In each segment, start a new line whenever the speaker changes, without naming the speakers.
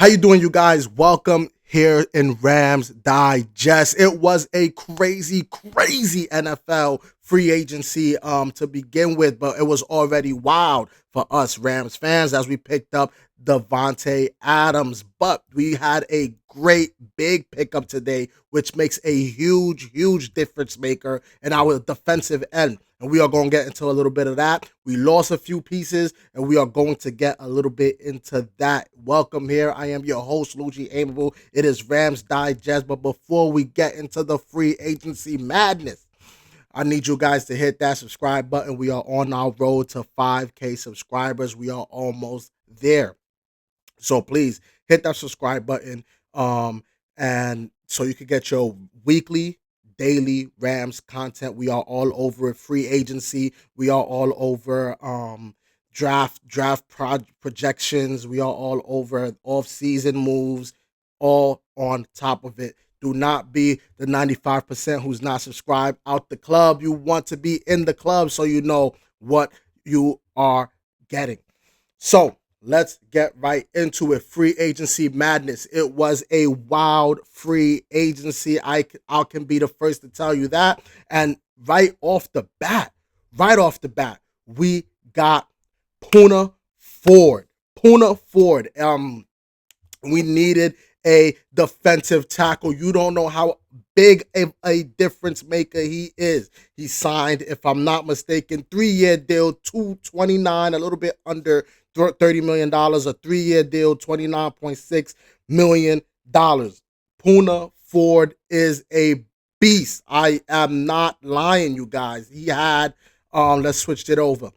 How you doing, you guys? Welcome here in Rams Digest. It was a crazy NFL free agency to begin with, but it was already wild for us Rams fans as we picked up Davante Adams. But we had a great big pickup today, which makes a huge difference maker in our defensive end. And we are going to get into a little bit of that. We lost a few pieces, and we are going to get a little bit into that. Welcome here. I am your host, Luchy Aimable. It is Rams Digest. But before we get into the free agency madness, I need you guys to hit that subscribe button. We are on our road to 5K subscribers. We are almost there. So please hit that subscribe button. And so you can get your weekly, daily Rams content. We are all over free agency. We are all over projections. We are all over off-season moves, all on top of it. Do not be the 95% who's not subscribed out the club. You want to be in the club so you know what you are getting. So let's get right into it. Free agency madness. It was a wild free agency. I can be the first to tell you that. And right off the bat, we got Puka Ford. We needed a defensive tackle. You don't know how big a difference maker he is. He signed, if I'm not mistaken, 3-year deal, $229, a little bit under $30 million, a 3-year deal, $29.6 million. Puka Ford is a beast. I am not lying, you guys. He had, let's switch it over.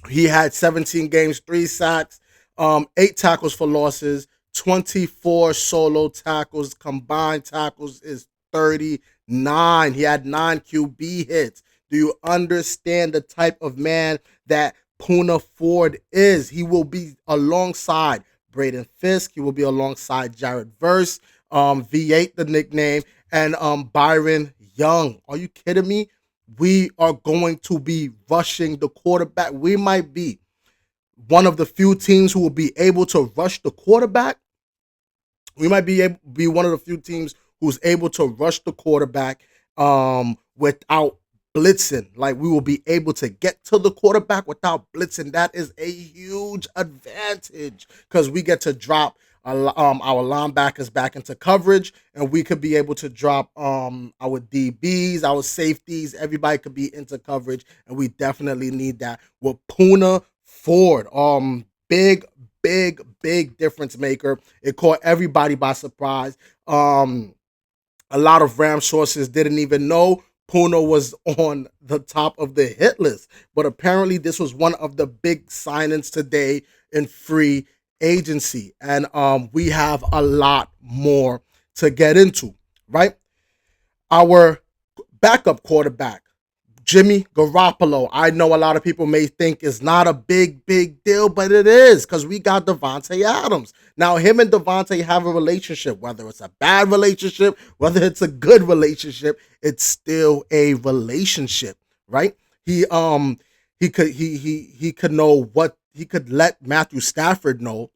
He had 17 games, 3 sacks, 8 tackles for losses, 24 solo tackles. Combined tackles is 39. He had 9 QB hits. Do you understand the type of man that Puka Ford is? He will be alongside Braden Fisk. He will be alongside Jared Verse, V8, the nickname, and Byron Young. Are you kidding me? We are going to be rushing the quarterback. We might be one of the few teams who will be able to rush the quarterback. We might be one of the few teams who's able to rush the quarterback without blitzing. Like, we will be able to get to the quarterback without blitzing. That is a huge advantage because we get to drop our linebackers back into coverage, and we could be able to drop our DBs, our safeties. Everybody could be into coverage, and we definitely need that with Puka Ford. Big difference maker. It caught everybody by surprise. A lot of Ram sources didn't even know Puka was on the top of the hit list, but apparently this was one of the big signings today in free agency, and we have a lot more to get into, right? Our backup quarterback, Jimmy Garoppolo. I know a lot of people may think it's not a big deal, but it is because we got Davante Adams. Now, him and Davante have a relationship. Whether it's a bad relationship, whether it's a good relationship, it's still a relationship, right? He could know what he could let Matthew Stafford know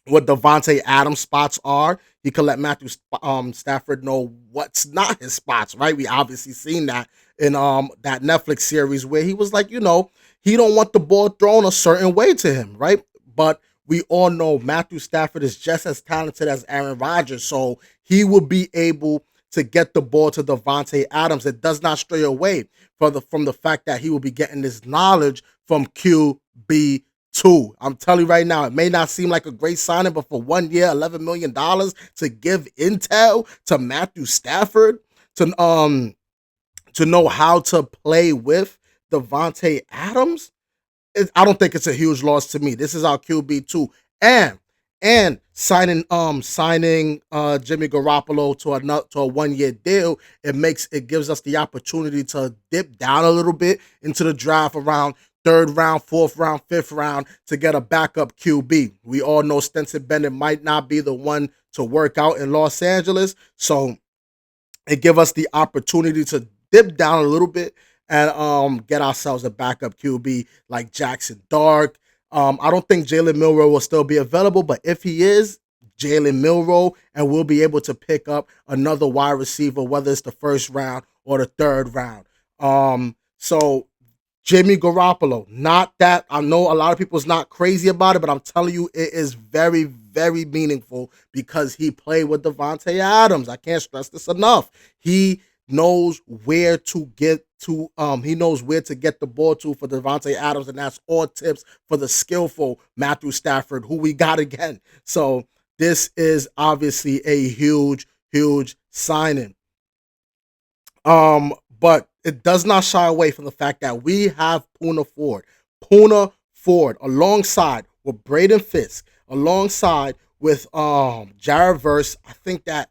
what Davante Adams' spots are. He could let Matthew Stafford know what's not his spots, right? We obviously seen that in that Netflix series where he was like, he don't want the ball thrown a certain way to him, right? But we all know Matthew Stafford is just as talented as Aaron Rodgers, so he will be able to get the ball to Davante Adams. It does not stray away from the fact that he will be getting this knowledge from QB2. I'm telling you right now, it may not seem like a great signing, but for 1 year, $11 million to give intel to Matthew Stafford to know how to play with Davante Adams, I don't think it's a huge loss to me. This is our QB2, and signing Jimmy Garoppolo to a 1 year deal. It gives us the opportunity to dip down a little bit into the draft around 3rd round, 4th round, 5th round to get a backup QB. We all know Stetson Bennett might not be the one to work out in Los Angeles, so it gives us the opportunity to dip down a little bit and get ourselves a backup QB like Jackson Dart. I don't think Jalen Milroe will still be available, but if he is, Jalen Milroe, and we'll be able to pick up another wide receiver, whether it's the first round or the third round. So Jimmy Garoppolo, not that I know a lot of people's not crazy about it, but I'm telling you, it is very, very meaningful because he played with Devontae Adams. I can't stress this enough. He knows where to get to. He knows where to get the ball to for Devontae Adams, and that's all tips for the skillful Matthew Stafford, who we got again. So this is obviously a huge, huge signing. But it does not shy away from the fact that we have Poona Ford, alongside with Braden Fisk, alongside with Jared Verse. I think that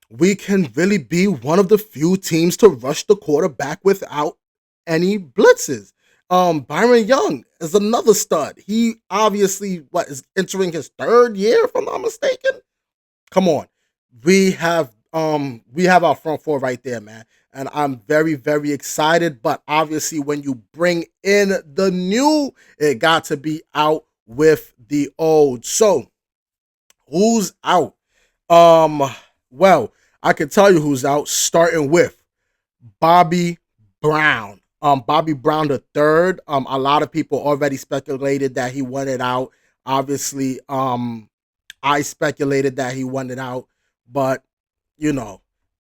we can really be one of the few teams to rush the quarterback without any blitzes. Byron Young is another stud. He obviously is entering his third year, if I'm not mistaken. Come on. We have our front four right there, man. And I'm very, very excited. But obviously, when you bring in the new, it got to be out with the old. So, who's out? Well, I can tell you who's out, starting with Bobby Brown. Bobby Brown the third. A lot of people already speculated that he wanted out. Obviously, I speculated that he wanted out, but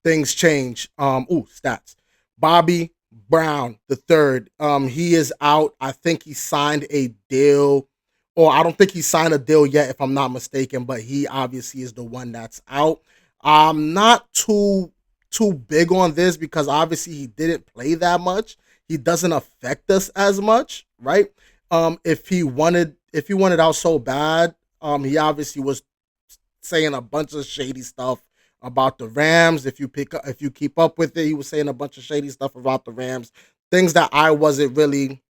things change. Stats. Bobby Brown the third. He is out. I think he signed a deal, or I don't think he signed a deal yet, if I'm not mistaken. But he obviously is the one that's out. I'm not too big on this because obviously he didn't play that much. He doesn't affect us as much, right? If he wanted out so bad, he obviously was saying a bunch of shady stuff about the Rams. If you keep up with it, he was saying a bunch of shady stuff about the Rams, things that I wasn't really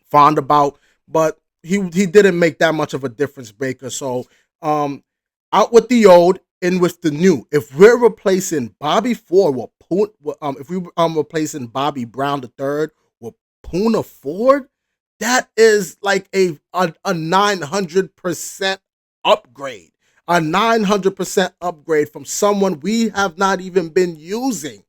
fond about. But he didn't make that much of a difference maker. So out with the old, in with the new. If we're replacing Bobby Ford with replacing Bobby Brown the third with Poona Ford, that is like a 900% upgrade. A 900% upgrade from someone we have not even been using,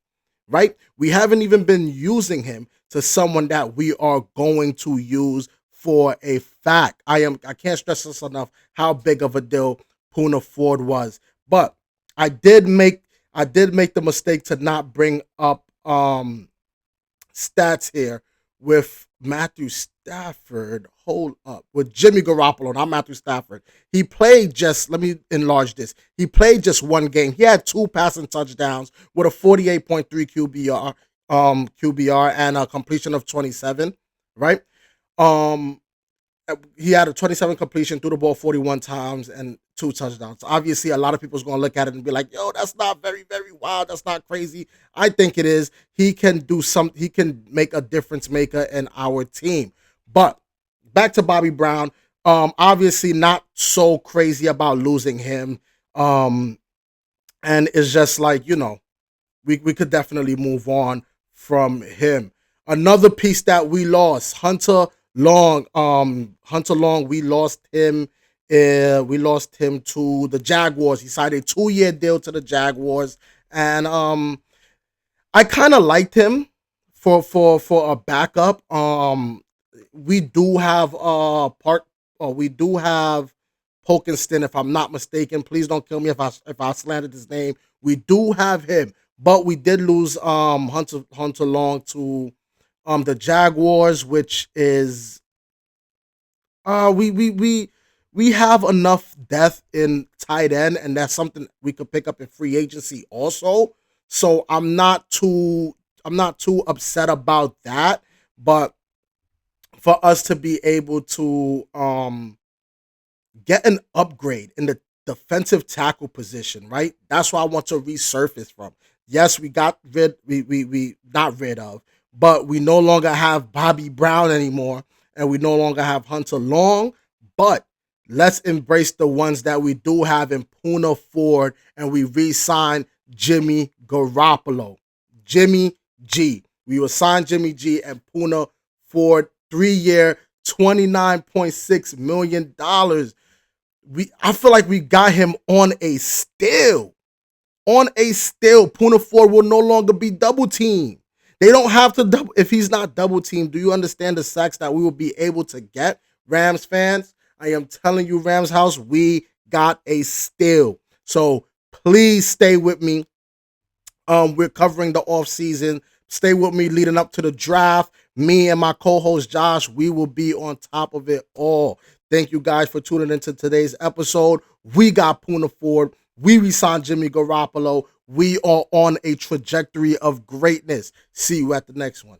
right? We haven't even been using him to someone that we are going to use for a fact. I can't stress this enough how big of a deal Poona Ford was. But I did make the mistake to not bring up stats here with Matthew Stafford. Hold up. With Jimmy Garoppolo, not Matthew Stafford. He played let me enlarge this. He played just one game. He had 2 passing touchdowns with a 48.3 QBR and a completion of 27, right? He had a 27 completion, threw the ball 41 times and 2 touchdowns. Obviously, a lot of people's going to look at it and be like, yo, that's not very, very wild. That's not crazy. I think it is. He can he can make a difference maker in our team. But back to Bobby Brown. Obviously not so crazy about losing him. And it's just like, we could definitely move on from him. Another piece that we lost, Hunter Long. We lost him. We lost him to the Jaguars. He signed a 2-year deal to the Jaguars, and I kind of liked him for a backup. We do have Polkinston, if I'm not mistaken. Please don't kill me if I slandered his name. We do have him, but we did lose Hunter Long to the Jaguars, which is we have enough depth in tight end, and that's something we could pick up in free agency also. So I'm not too upset about that. But for us to be able to get an upgrade in the defensive tackle position, right? That's what I want to resurface from. Yes, we got we not rid of, but we no longer have Bobby Brown anymore, and we no longer have Hunter Long. But let's embrace the ones that we do have in Poona Ford, and we re-sign Jimmy Garoppolo. Jimmy G. We will sign Jimmy G and Poona Ford, 3-year, $29.6 million. I feel like we got him on a steal. On a steal. Poona Ford will no longer be double teamed. They don't have to double. If he's not double teamed, do you understand the sacks that we will be able to get, Rams fans? I am telling you, Rams house, we got a steal. So please stay with me. We're covering the off season. Stay with me leading up to the draft. Me and my co-host Josh, we will be on top of it all. Thank you guys for tuning into today's episode. We got Poona Ford. We re-signed Jimmy Garoppolo. We are on a trajectory of greatness. See you at the next one.